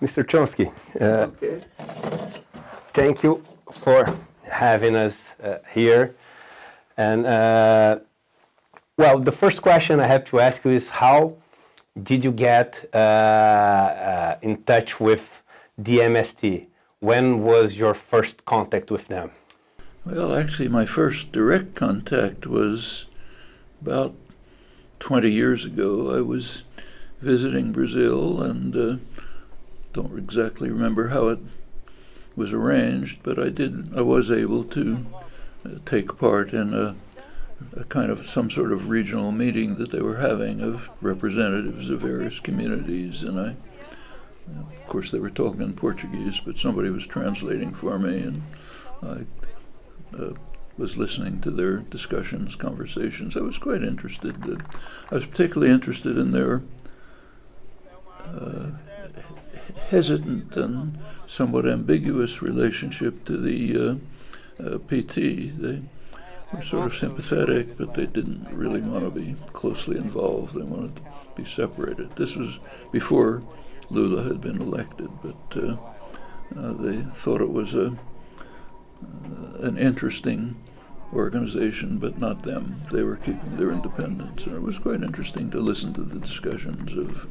Mr. Chomsky, Okay. thank you for having us here. And well, the first question I have to ask you is, how did you get in touch with DMST? When was your first contact with them? Well, actually, my first direct contact was about 20 years ago. I was visiting Brazil and don't exactly remember how it was arranged, but I was able to take part in a kind of some sort of regional meeting that they were having of representatives of various communities, and of course they were talking in Portuguese, but somebody was translating for me, and I was listening to their discussions, conversations. I was quite interested. I was particularly interested in their hesitant and somewhat ambiguous relationship to the PT. They were sort of sympathetic, but they didn't really want to be closely involved. They wanted to be separated. This was before Lula had been elected, but they thought it was an interesting organization, but not them. They were keeping their independence, and it was quite interesting to listen to the discussions of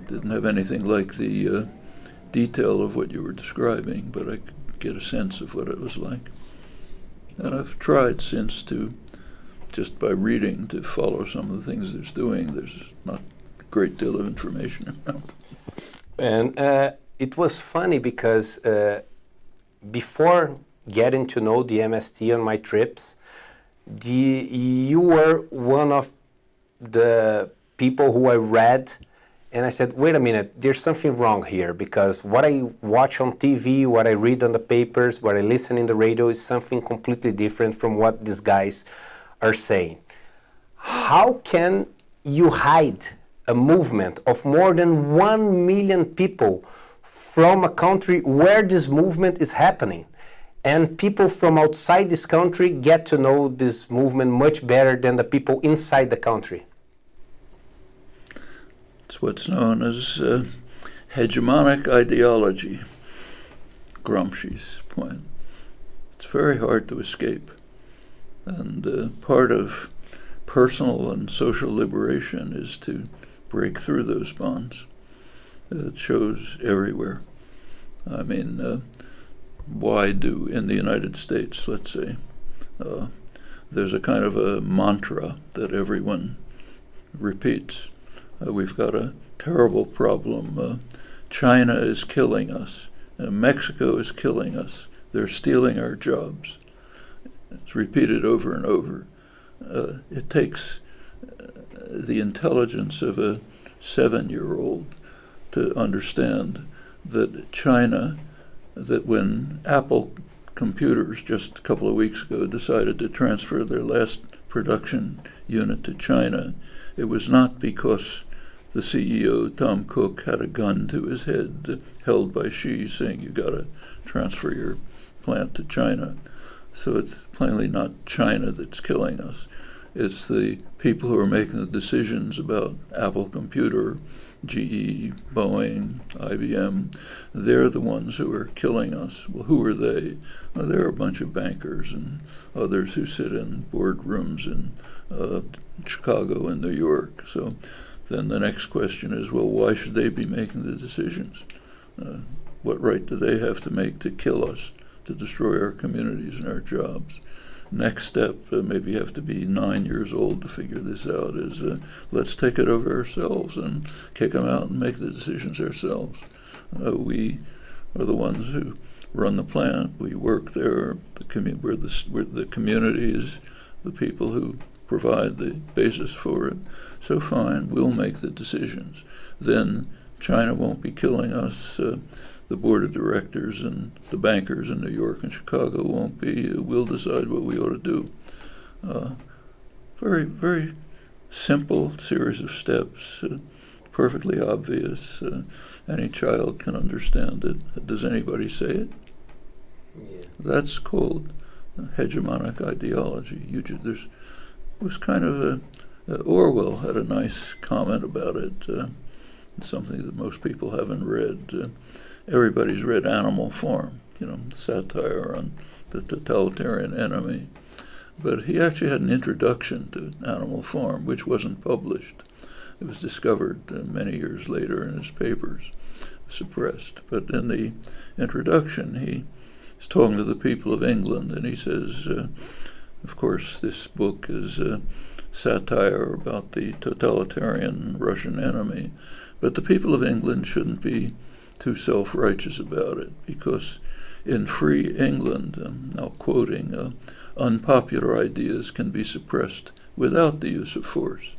didn't have anything like the detail of what you were describing, but I could get a sense of what it was like. And I've tried since to, just by reading, to follow some of the things they're doing. There's not a great deal of information around. And it was funny because before getting to know the MST on my trips, you were one of the people who I read, and I said, wait a minute, there's something wrong here, because what I watch on TV, what I read on the papers, what I listen in the radio is something completely different from what these guys are saying. How can you hide a movement of more than 1 million people from a country where this movement is happening, and people from outside this country get to know this movement much better than the people inside the country? It's what's known as hegemonic ideology, Gramsci's point. It's very hard to escape, and part of personal and social liberation is to break through those bonds. It shows everywhere. I mean, why do, in the United States, let's say, there's a kind of a mantra that everyone repeats. We've got a terrible problem. China is killing us. Mexico is killing us. They're stealing our jobs. It's repeated over and over. It takes the intelligence of a 7-year-old to understand that China, that when Apple computers just a couple of weeks ago decided to transfer their last production unit to China, it was not because the CEO, Tom Cook, had a gun to his head held by Xi saying, you got to transfer your plant to China. So it's plainly not China that's killing us. It's the people who are making the decisions about Apple Computer, GE, Boeing, IBM. They're the ones who are killing us. Well, who are they? Well, they're a bunch of bankers and others who sit in boardrooms in Chicago and New York. So then the next question is, well, why should they be making the decisions? What right do they have to make to kill us, to destroy our communities and our jobs? Next step, maybe you have to be 9 years old to figure this out, is let's take it over ourselves and kick them out and make the decisions ourselves. We are the ones who run the plant. We work there. We're the communities, the people who provide the basis for it. So fine, we'll make the decisions. Then China won't be killing us. The board of directors and the bankers in New York and Chicago won't be. We'll decide what we ought to do. Very, very simple series of steps, perfectly obvious. Any child can understand it. Does anybody say it? Yeah. That's called hegemonic ideology. It was kind of Orwell had a nice comment about it. something that most people haven't read. Everybody's read Animal Farm, you know, satire on the totalitarian enemy. But he actually had an introduction to Animal Farm, which wasn't published. It was discovered many years later in his papers, suppressed. But in the introduction, he is talking to the people of England, and he says, of course, this book is satire about the totalitarian Russian enemy, but the people of England shouldn't be too self-righteous about it, because in free England, now quoting, unpopular ideas can be suppressed without the use of force.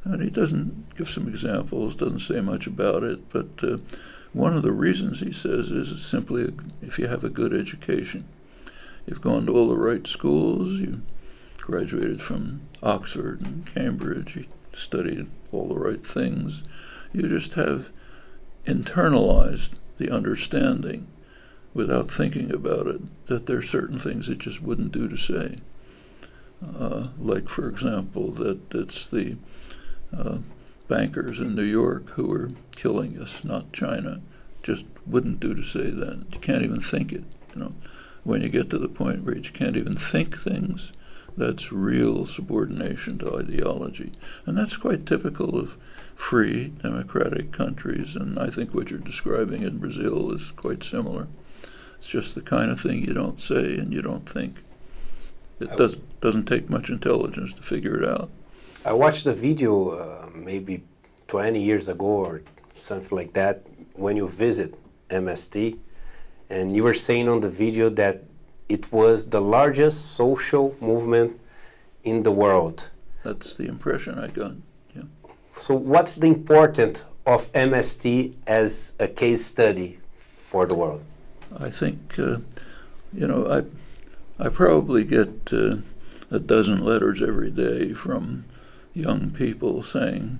And he doesn't give some examples, doesn't say much about it, but one of the reasons, he says, is simply if you have a good education. You've gone to all the right schools, you graduated from Oxford and Cambridge, you studied all the right things, you just have internalized the understanding without thinking about it, that there are certain things it just wouldn't do to say. Like, for example, that it's the bankers in New York who are killing us, not China. Just wouldn't do to say that. You can't even think it, you know. When you get to the point where you can't even think things, that's real subordination to ideology. And that's quite typical of free democratic countries, and I think what you're describing in Brazil is quite similar. It's just the kind of thing you don't say and you don't think. It doesn't take much intelligence to figure it out. I watched a video maybe 20 years ago or something like that, when you visit MST, and you were saying on the video that it was the largest social movement in the world. That's the impression I got, yeah. So what's the importance of MST as a case study for the world? I think, you know, I probably get a dozen letters every day from young people saying,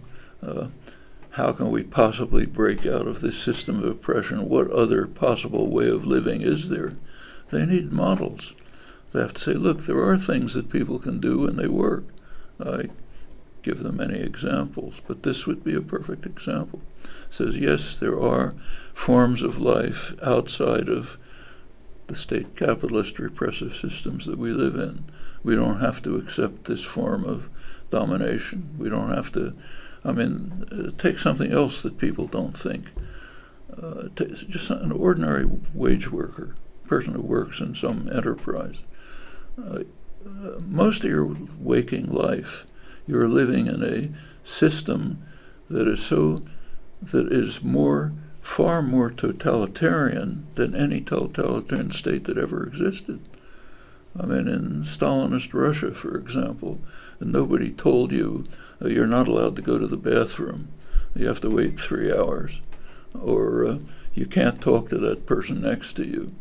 how can we possibly break out of this system of oppression? What other possible way of living is there? They need models. They have to say, look, there are things that people can do and they work. I give them many examples, but this would be a perfect example. It says, yes, there are forms of life outside of the state capitalist repressive systems that we live in. We don't have to accept this form of domination. We don't have to, I mean, take something else that people don't think. Just an ordinary wage worker, person who works in some enterprise. Most of your waking life, you're living in a system that is far more totalitarian than any totalitarian state that ever existed. I mean, in Stalinist Russia, for example, nobody told you you're not allowed to go to the bathroom. You have to wait 3 hours. Or you can't talk to that person next to you.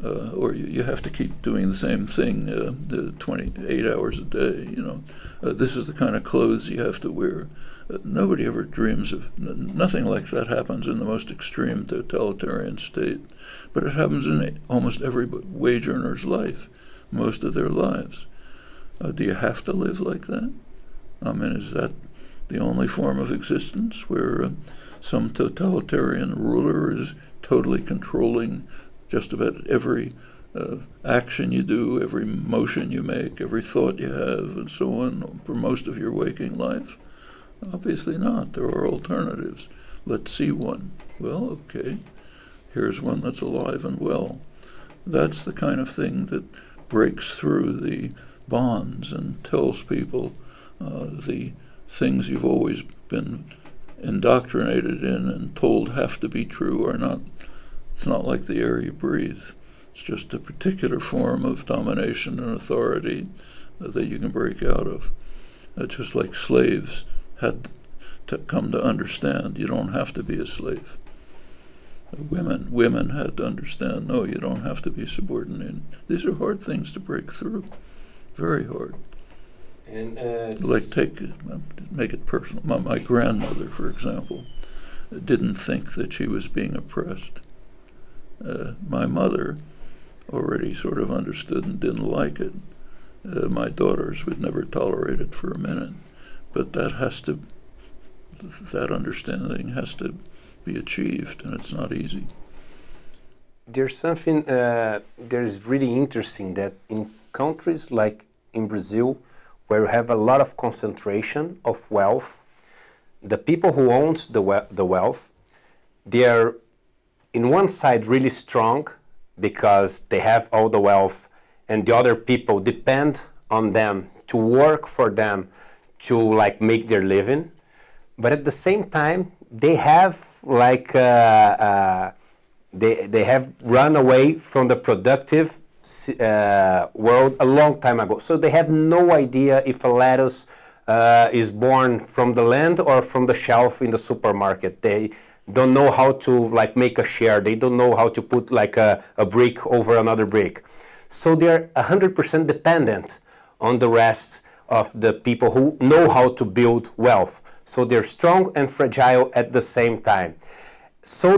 Or you have to keep doing the same thing 28 hours a day, you know. This is the kind of clothes you have to wear. Nobody ever dreams of, nothing like that happens in the most extreme totalitarian state, but it happens in almost every wage earner's life, most of their lives. Do you have to live like that? I mean, is that the only form of existence where some totalitarian ruler is totally controlling just about every action you do, every motion you make, every thought you have, and so on, for most of your waking life? Obviously not. There are alternatives. Let's see one. Well, okay, here's one that's alive and well. That's the kind of thing that breaks through the bonds and tells people the things you've always been indoctrinated in and told have to be true are not. It's not like the air you breathe. It's just a particular form of domination and authority that you can break out of. Just like slaves had to come to understand, you don't have to be a slave. Women had to understand, no, you don't have to be subordinated. These are hard things to break through, very hard. And like make it personal. My grandmother, for example, didn't think that she was being oppressed. My mother already sort of understood and didn't like it. My daughters would never tolerate it for a minute. But that has to that understanding has to be achieved, and it's not easy. There's something that is really interesting, that in countries like in Brazil, where you have a lot of concentration of wealth, the people who owns the wealth, they are in one side really strong because they have all the wealth, and the other people depend on them to work for them to like make their living. But at the same time, they have like they have run away from the productive world a long time ago. So they have no idea if a lettuce is born from the land or from the shelf in the supermarket. They don't know how to like make a share. They don't know how to put like a brick over another brick. So they're 100% dependent on the rest of the people who know how to build wealth. So they're strong and fragile at the same time. So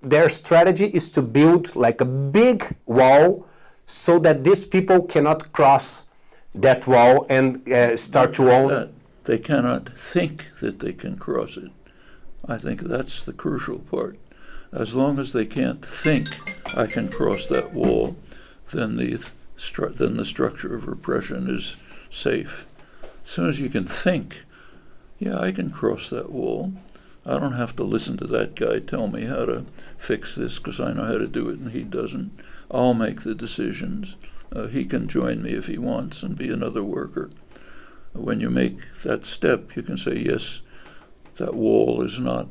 their strategy is to build like a big wall so that these people cannot cross that wall and start to own. That they cannot think that they can cross it. I think that's the crucial part. As long as they can't think, I can cross that wall, then the structure of repression is safe. As soon as you can think, yeah, I can cross that wall. I don't have to listen to that guy tell me how to fix this because I know how to do it and he doesn't. I'll make the decisions. He can join me if he wants and be another worker. When you make that step, you can say, yes, that wall is not,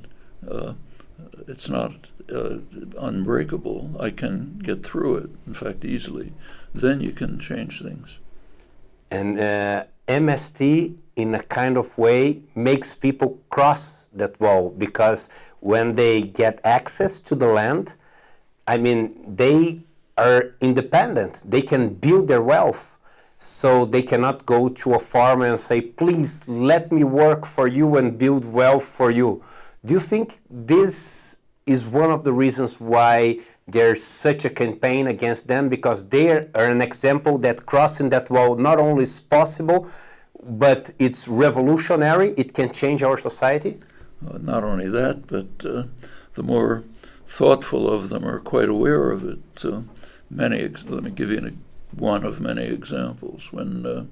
it's not unbreakable. I can get through it, in fact, easily. Then you can change things. And MST, in a kind of way, makes people cross that wall, because when they get access to the land, I mean, they are independent. They can build their wealth. So they cannot go to a farmer and say, please let me work for you and build wealth for you. Do you think this is one of the reasons why there's such a campaign against them? Because they are an example that crossing that wall not only is possible, but it's revolutionary. It can change our society. Not only that, but the more thoughtful of them are quite aware of it. Let me give you one of many examples. When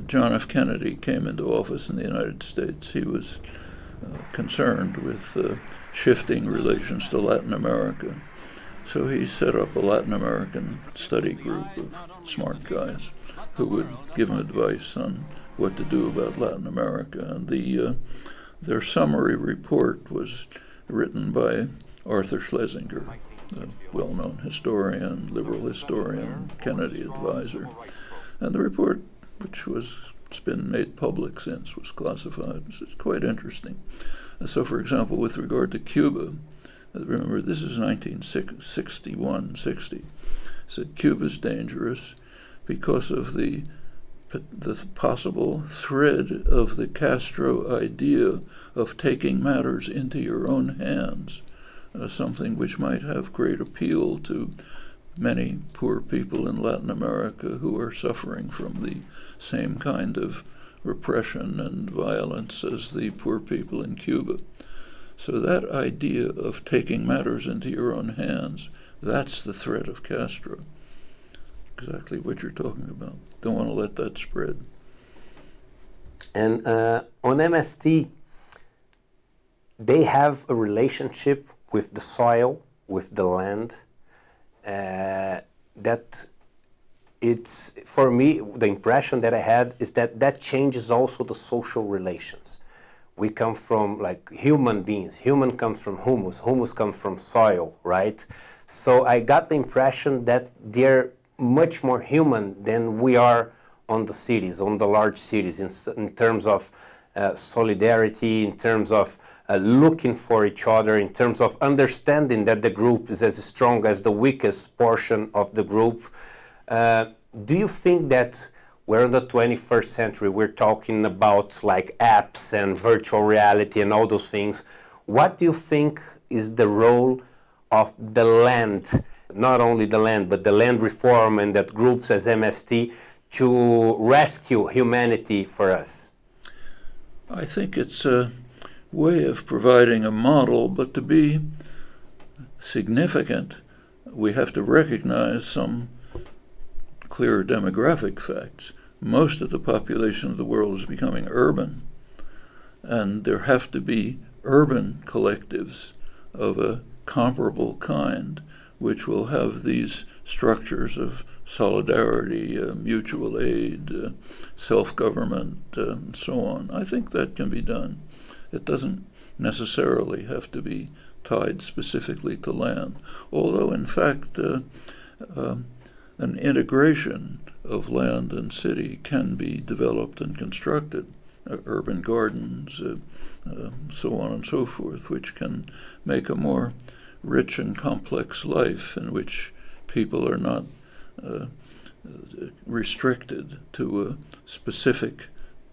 John F. Kennedy came into office in the United States, he was concerned with shifting relations to Latin America. So he set up a Latin American study group of smart guys who would give him advice on what to do about Latin America. And their summary report was written by Arthur Schlesinger, a well-known historian, liberal historian, Kennedy advisor. And the report, which it's been made public since, was classified. It's quite interesting. So, for example, with regard to Cuba, remember, this is 1961-60. Said Cuba's dangerous because of the possible thread of the Castro idea of taking matters into your own hands, something which might have great appeal to many poor people in Latin America who are suffering from the same kind of repression and violence as the poor people in Cuba. So that idea of taking matters into your own hands, that's the threat of Castro. Exactly what you're talking about. Don't want to let that spread. And on MST, they have a relationship with the soil, with the land, that it's, for me, the impression that I had is that changes also the social relations. We come from like human beings. Human comes from humus. Humus comes from soil, right? So I got the impression that they're much more human than we are on the cities, on the large cities, in terms of solidarity, in terms of looking for each other, in terms of understanding that the group is as strong as the weakest portion of the group. Do you think that we're in the 21st century, we're talking about like apps and virtual reality and all those things? What do you think is the role of the land, not only the land, but the land reform and that groups as MST to rescue humanity for us? I think it's a way of providing a model, but to be significant, we have to recognize some clear demographic facts. Most of the population of the world is becoming urban, and there have to be urban collectives of a comparable kind, which will have these structures of solidarity, mutual aid, self-government, and so on. I think that can be done. It doesn't necessarily have to be tied specifically to land, although in fact an integration of land and city can be developed and constructed, urban gardens, so on and so forth, which can make a more rich and complex life in which people are not restricted to a specific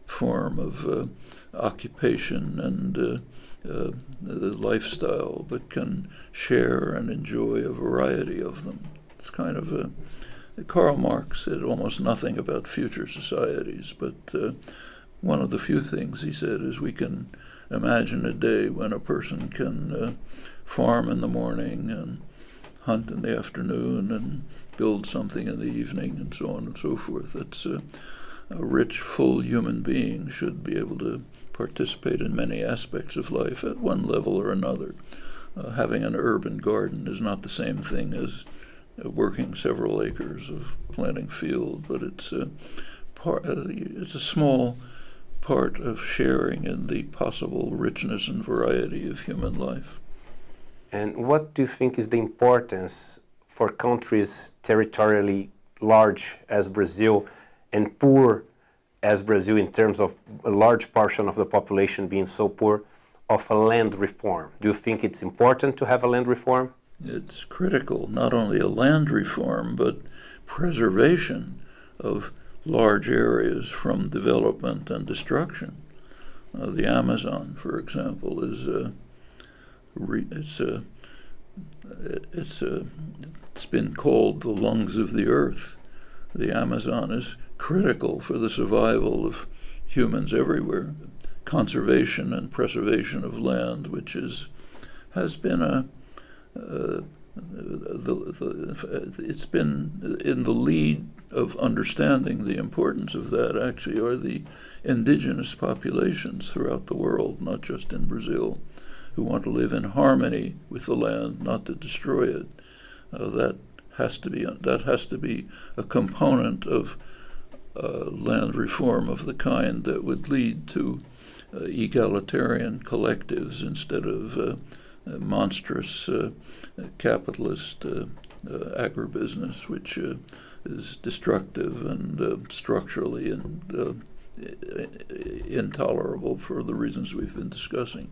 form of occupation and lifestyle, but can share and enjoy a variety of them. It's kind of Karl Marx said almost nothing about future societies, but one of the few things he said is we can imagine a day when a person can farm in the morning and hunt in the afternoon and build something in the evening and so on and so forth. It's a rich, full human being should be able to participate in many aspects of life at one level or another. Having an urban garden is not the same thing as working several acres of planting field, but it's a small part of sharing in the possible richness and variety of human life. And what do you think is the importance for countries territorially large as Brazil and poor as Brazil in terms of a large portion of the population being so poor, of a land reform? Do you think it's important to have a land reform? It's critical, not only a land reform, but preservation of large areas from development and destruction. The Amazon, for example, is it's been called the lungs of the earth. The Amazon is critical for the survival of humans everywhere. Conservation and preservation of land, which has been it's been in the lead of understanding the importance of that, actually, are the indigenous populations throughout the world, not just in Brazil, who want to live in harmony with the land, not to destroy it. That has to be a component of land reform of the kind that would lead to egalitarian collectives instead of monstrous capitalist agribusiness, which is destructive and structurally and intolerable for the reasons we've been discussing.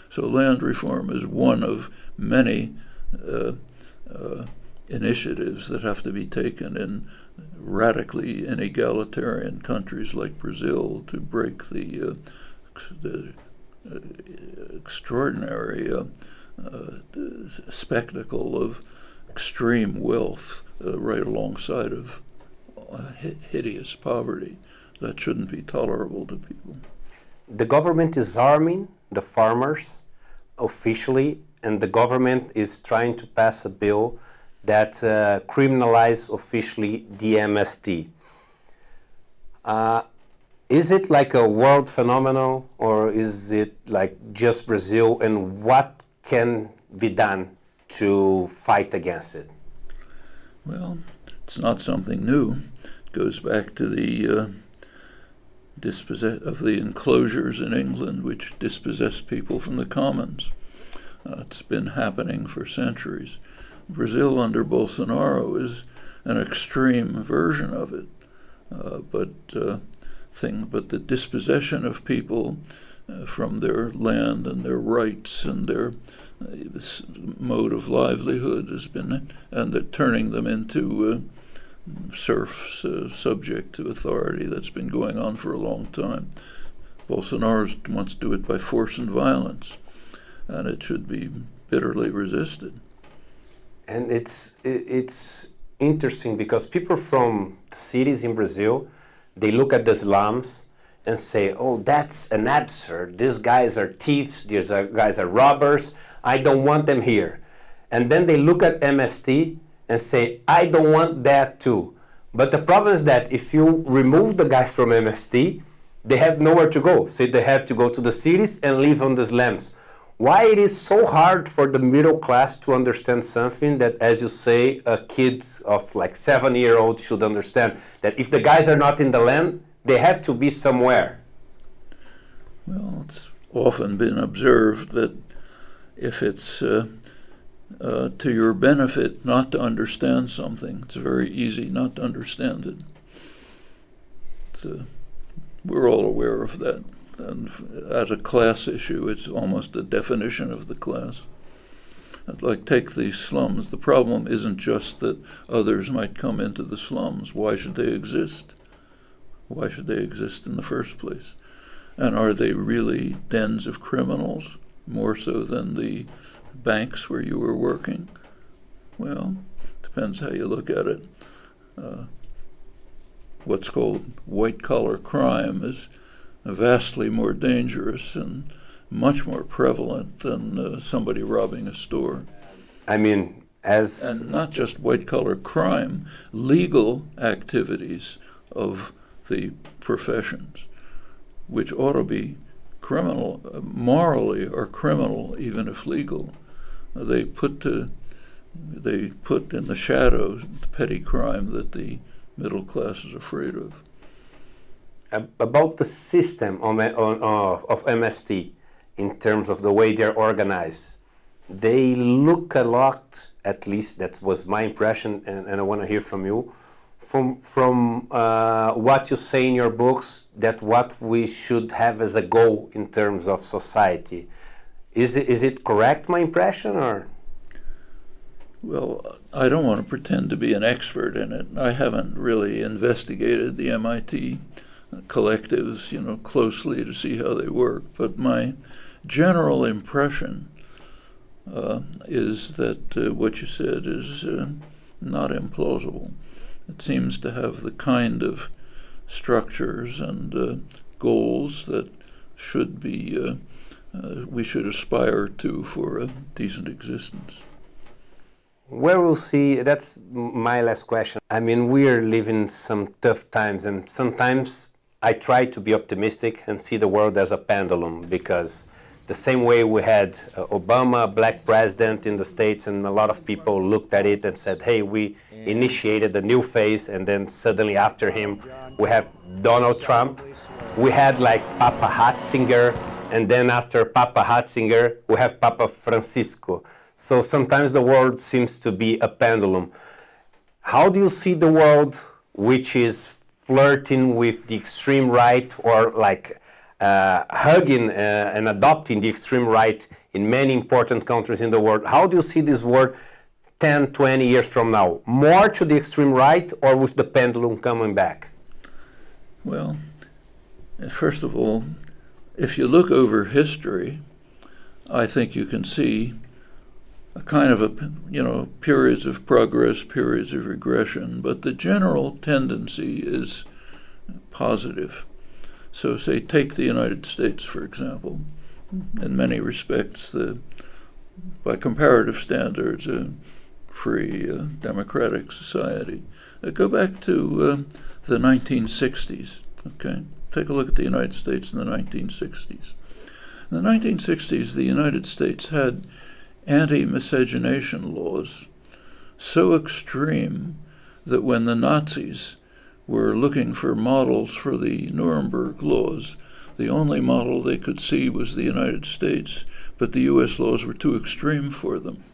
So land reform is one of many initiatives that have to be taken in radically inegalitarian countries like Brazil to break the extraordinary spectacle of extreme wealth right alongside of hideous poverty that shouldn't be tolerable to people. The government is arming the farmers officially, and the government is trying to pass a bill that criminalizes officially the MST. Is it like a world phenomenon, or is it like just Brazil, and what can be done to fight against it? Well, it's not something new. It goes back to the of the enclosures in England, which dispossessed people from the commons. It's been happening for centuries. Brazil under Bolsonaro is an extreme version of it, but the dispossession of people from their land and their rights and their mode of livelihood has been, and turning them into serfs subject to authority, that's been going on for a long time. Bolsonaro wants to do it by force and violence, and it should be bitterly resisted. And it's interesting because people from the cities in Brazil, they look at the slums and say, oh, that's an absurd, these guys are thieves, these guys are robbers, I don't want them here. And then they look at MST and say, I don't want that too. But the problem is that if you remove the guys from MST, they have nowhere to go. So they have to go to the cities and live on the slums. Why it is so hard for the middle class to understand something that, as you say, a kid of like 7-year-old should understand, that if the guys are not in the land, they have to be somewhere? Well, it's often been observed that if it's to your benefit not to understand something, it's very easy not to understand it. We're all aware of that. And as a class issue, it's almost a definition of the class. Like, take these slums. The problem isn't just that others might come into the slums. Why should they exist? Why should they exist in the first place? And are they really dens of criminals, more so than the banks where you were working? Well, depends how you look at it. What's called white-collar crime is vastly more dangerous and much more prevalent than somebody robbing a store. I mean, and not just white-collar crime, legal activities of the professions, which ought to be criminal, morally or criminal, even if legal. They put in the shadows the petty crime that the middle class is afraid of. About the system of MST, in terms of the way they're organized, they look a lot, at least that was my impression, and I want to hear from you, from what you say in your books, that what we should have as a goal in terms of society. Is it correct, my impression, or? Well, I don't want to pretend to be an expert in it. I haven't really investigated the MIT collectives, closely to see how they work. But my general impression is that what you said is not implausible. It seems to have the kind of structures and goals that should be we should aspire to for a decent existence. Where we'll see, that's my last question. I mean, we're living some tough times, and sometimes I try to be optimistic and see the world as a pendulum, because the same way we had Obama, a black president in the States, and a lot of people looked at it and said, hey, we initiated a new phase, and then suddenly after him we have Donald Trump. We had like Papa Ratzinger, and then after Papa Ratzinger we have Papa Francisco. So sometimes the world seems to be a pendulum. How do you see the world which is flirting with the extreme right, or like hugging and adopting the extreme right in many important countries in the world? How do you see this world 10, 20 years from now? More to the extreme right, or with the pendulum coming back? Well, first of all, if you look over history, I think you can see a kind of periods of progress, periods of regression, but the general tendency is positive. So say, take the United States, for example. In many respects, by comparative standards, a free democratic society. Go back to the 1960s, okay? Take a look at the United States in the 1960s. In the 1960s, the United States had anti-miscegenation laws so extreme that when the Nazis were looking for models for the Nuremberg laws, the only model they could see was the United States, but the U.S. laws were too extreme for them,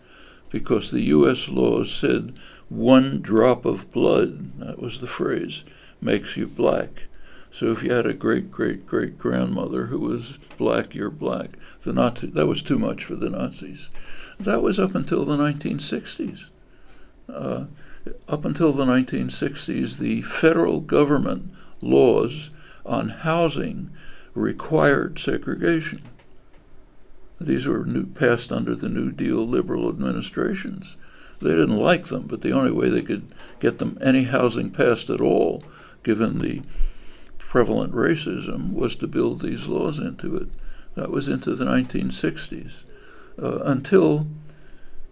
because the U.S. laws said 1 drop of blood, that was the phrase, makes you black. So if you had a great-great-great-grandmother who was black, you're black. That was too much for the Nazis. That was up until the 1960s. Up until the 1960s, the federal government laws on housing required segregation. These were passed under the New Deal liberal administrations. They didn't like them, but the only way they could get them any housing passed at all, given the prevalent racism was to build these laws into it. That was into the 1960s. Until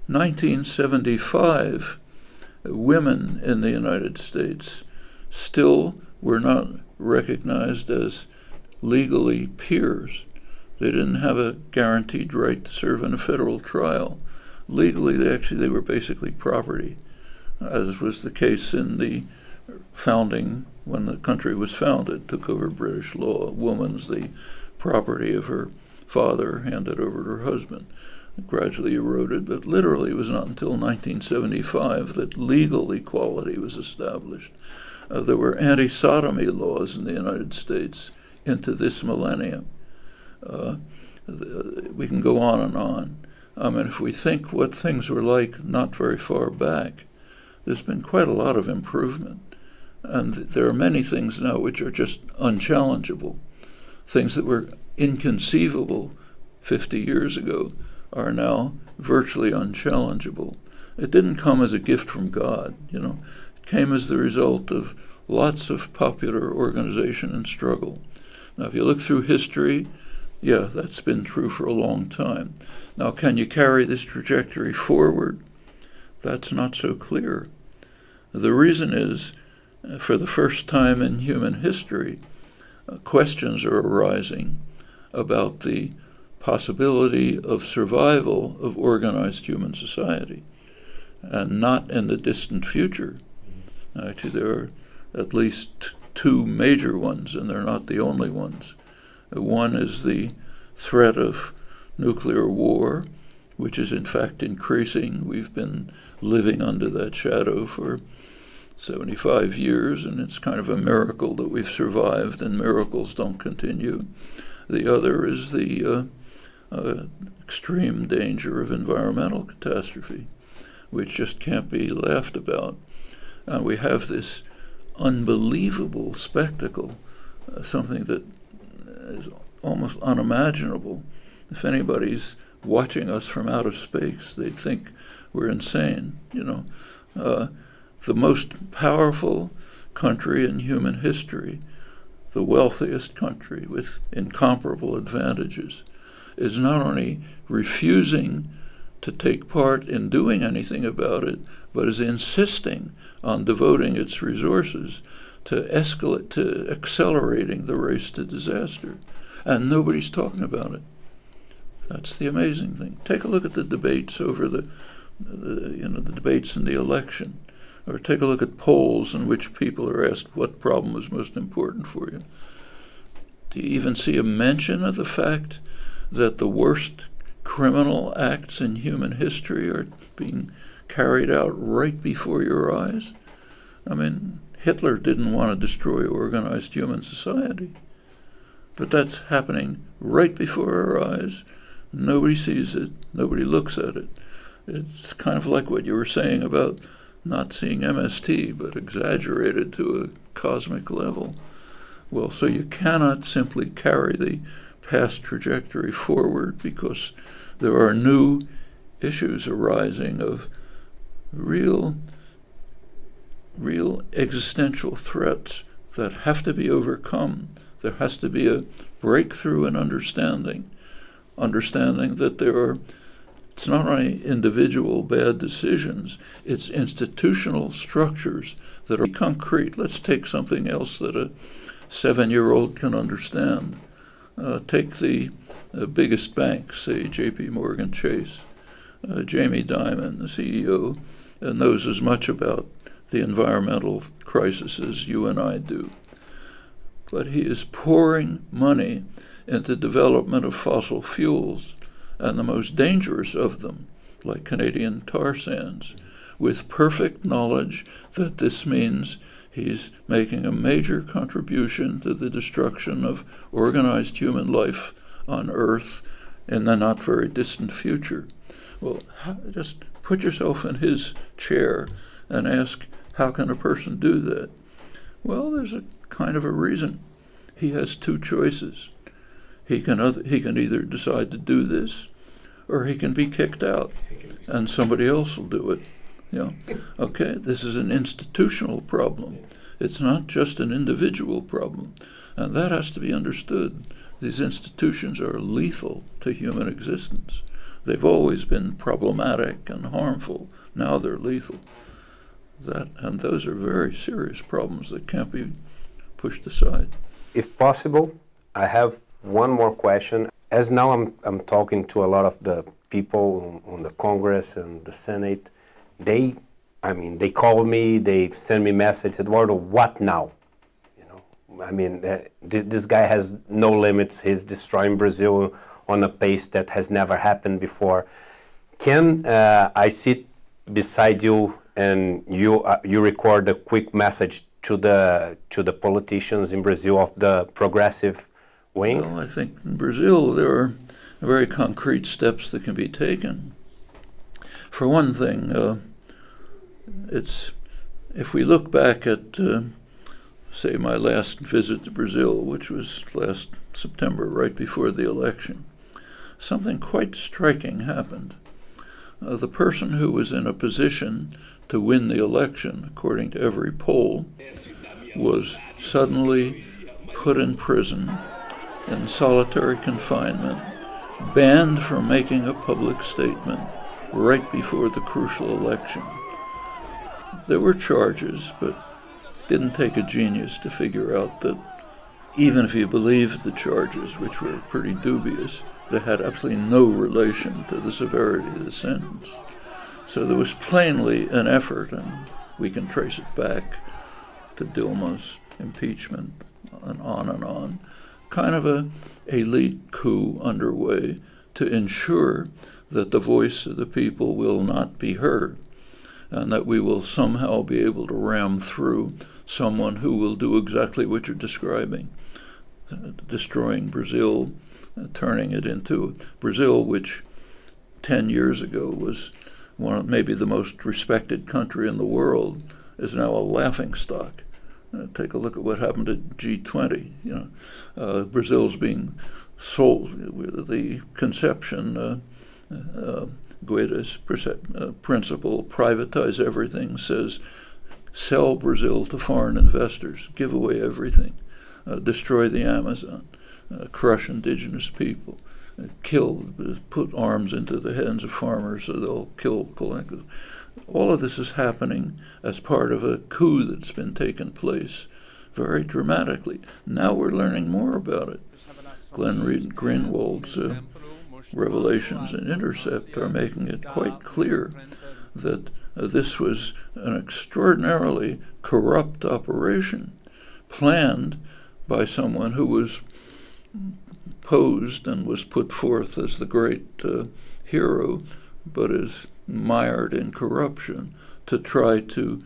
1975, women in the United States still were not recognized as legally peers. They didn't have a guaranteed right to serve in a federal trial. Legally, they were basically property, as was the case in the founding, when the country was founded, took over British law. A woman's the property of her father, handed over to her husband. It gradually eroded, but literally it was not until 1975 that legal equality was established. There were anti-sodomy laws in the United States into this millennium. We can go on and on. I mean, if we think what things were like not very far back, there's been quite a lot of improvement. And there are many things now which are just unchallengeable. Things that were inconceivable 50 years ago are now virtually unchallengeable. It didn't come as a gift from God, It came as the result of lots of popular organization and struggle. Now, if you look through history, yeah, that's been true for a long time. Now, can you carry this trajectory forward? That's not so clear. The reason is, for the first time in human history, questions are arising about the possibility of survival of organized human society, and not in the distant future. Actually, there are at least two major ones, and they're not the only ones. One is the threat of nuclear war, which is in fact increasing. We've been living under that shadow for 75 years, and it's kind of a miracle that we've survived, and miracles don't continue. The other is the extreme danger of environmental catastrophe, which just can't be laughed about. And we have this unbelievable spectacle, something that is almost unimaginable. If anybody's watching us from outer space, they'd think we're insane. The most powerful country in human history, the wealthiest country with incomparable advantages, is not only refusing to take part in doing anything about it, but is insisting on devoting its resources to accelerating the race to disaster. And nobody's talking about it. That's the amazing thing. Take a look at the debates over the debates in the election, or take a look at polls in which people are asked what problem is most important for you. Do you even see a mention of the fact that the worst criminal acts in human history are being carried out right before your eyes? I mean, Hitler didn't want to destroy organized human society, but that's happening right before our eyes. Nobody sees it. Nobody looks at it. It's kind of like what you were saying about not seeing MST, but exaggerated to a cosmic level. Well, so you cannot simply carry the past trajectory forward, because there are new issues arising of real existential threats that have to be overcome. There has to be a breakthrough in understanding that it's not only individual bad decisions, it's institutional structures that are concrete. Let's take something else that a 7-year-old can understand. Take the biggest bank, say J.P. Morgan Chase. Jamie Dimon, the CEO, knows as much about the environmental crisis as you and I do. But he is pouring money into development of fossil fuels, and the most dangerous of them, like Canadian tar sands, with perfect knowledge that this means he's making a major contribution to the destruction of organized human life on Earth in the not very distant future. Well, just put yourself in his chair and ask, how can a person do that? Well, there's a kind of a reason. He has two choices. He can either decide to do this, or he can be kicked out, and somebody else will do it. Okay, this is an institutional problem. It's not just an individual problem. And that has to be understood. These institutions are lethal to human existence. They've always been problematic and harmful. Now they're lethal. And those are very serious problems that can't be pushed aside. If possible, I have one more question. As now I'm talking to a lot of the people on the Congress and the Senate, they call me, they send me message, Eduardo, what now? You know, I mean, this guy has no limits. He's destroying Brazil on a pace that has never happened before. Can I sit beside you and you record a quick message to the politicians in Brazil of the progressive wing? Well, I think in Brazil there are very concrete steps that can be taken. For one thing, if we look back at, say, my last visit to Brazil, which was last September, right before the election, something quite striking happened. The person who was in a position to win the election, according to every poll, was suddenly put in prison, in solitary confinement, banned from making a public statement right before the crucial election. There were charges, but it didn't take a genius to figure out that even if you believed the charges, which were pretty dubious, they had absolutely no relation to the severity of the sentence. So there was plainly an effort, and we can trace it back to Dilma's impeachment and on, kind of a elite coup underway to ensure that the voice of the people will not be heard, and that we will somehow be able to ram through someone who will do exactly what you're describing, destroying Brazil, turning it into Brazil, which 10 years ago was maybe the most respected country in the world, is now a laughingstock. Take a look at what happened at G20. You know, Brazil's being sold. The conception, Guedes' principle, privatize everything, says sell Brazil to foreign investors, give away everything, destroy the Amazon, crush indigenous people, put arms into the hands of farmers so they'll kill collectively. All of this is happening as part of a coup that's been taking place very dramatically. Now we're learning more about it. Glenn Greenwald's revelations in Intercept are making it quite clear that this was an extraordinarily corrupt operation planned by someone who was posed and was put forth as the great hero, but is mired in corruption to try to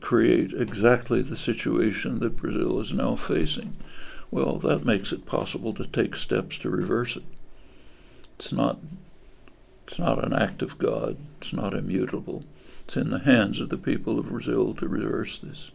create exactly the situation that Brazil is now facing. Well, that makes it possible to take steps to reverse it. It's not an act of God. It's not immutable. It's in the hands of the people of Brazil to reverse this.